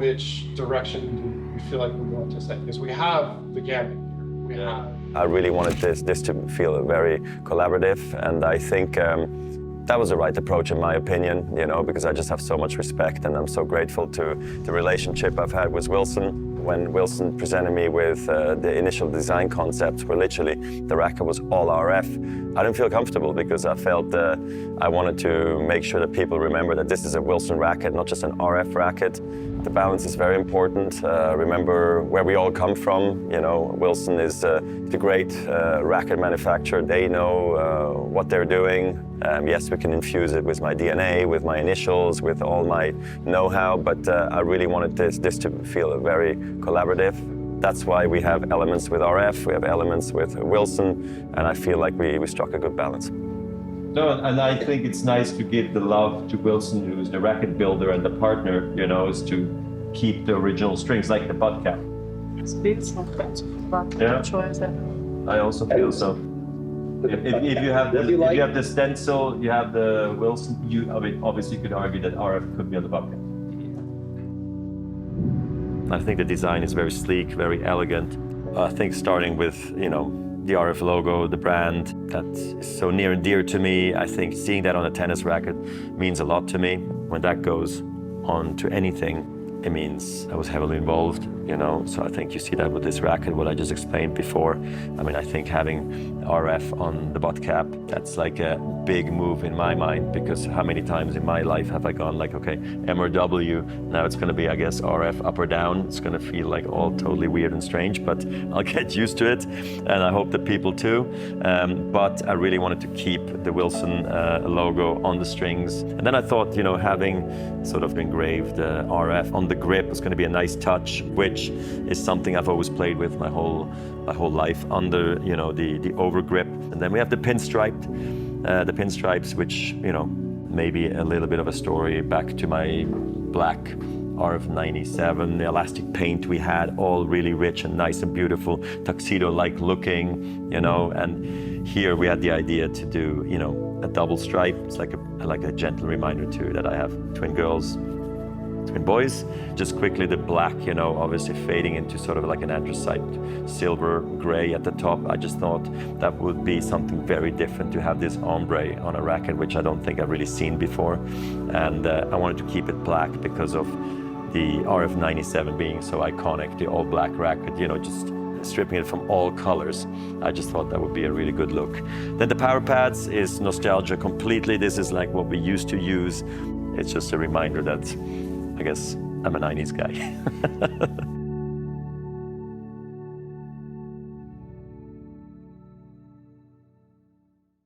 which direction do you feel like we want to set? Because we have the gamut here. I really wanted this to feel very collaborative, and I think that was the right approach in my opinion, you know, because I just have so much respect and I'm so grateful to the relationship I've had with Wilson. When Wilson presented me with the initial design concepts where literally the racket was all RF, I didn't feel comfortable because I felt I wanted to make sure that people remember that this is a Wilson racket, not just an RF racket. The balance is very important. Remember where we all come from. You know, Wilson is the great racket manufacturer. They know what they're doing. Yes, we can infuse it with my DNA, with my initials, with all my know-how, but I really wanted this to feel very collaborative. That's why we have elements with RF, we have elements with Wilson, and I feel like we struck a good balance. No, and I think it's nice to give the love to Wilson, who's the racket builder and the partner, you know, is to keep the original strings, like the butt cap. It's beautiful. Yeah. Choice. I also feel so. If you have the stencil, you have the Wilson. I mean, obviously, you could argue that RF could be on the butt cap. I think the design is very sleek, very elegant. I think starting with, you know, the RF logo, the brand, that is so near and dear to me. I think seeing that on a tennis racket means a lot to me. When that goes on to anything, it means I was heavily involved, you know, so I think you see that with this racket, what I just explained before. I mean, I think having RF on the butt cap, that's like a big move in my mind, because how many times in my life have I gone like, okay, M or W, now it's gonna be, I guess, RF up or down. It's gonna feel like all totally weird and strange, but I'll get used to it, and I hope that people too. But I really wanted to keep the Wilson logo on the strings. And then I thought, you know, having sort of engraved RF on the grip was going to be a nice touch, which is something I've always played with my whole life under, you know, the over grip. And then we have the pinstripes, which, you know, maybe a little bit of a story back to my black RF 97, the elastic paint we had, all really rich and nice and beautiful, tuxedo-like looking, you know. And here we had the idea to do, you know, a double stripe. It's like a gentle reminder too that I have twin girls, twin boys. Just quickly the black, you know, obviously fading into sort of like an anthracite silver gray at the top. I just thought that would be something very different to have this ombre on a racket, which I don't think I've really seen before. And I wanted to keep it black because of the RF 97 being so iconic, the all black racket, you know, just stripping it from all colors. I just thought that would be a really good look. Then the power pads is nostalgia completely. This is like what we used to use. It's just a reminder that I guess I'm a 90s guy.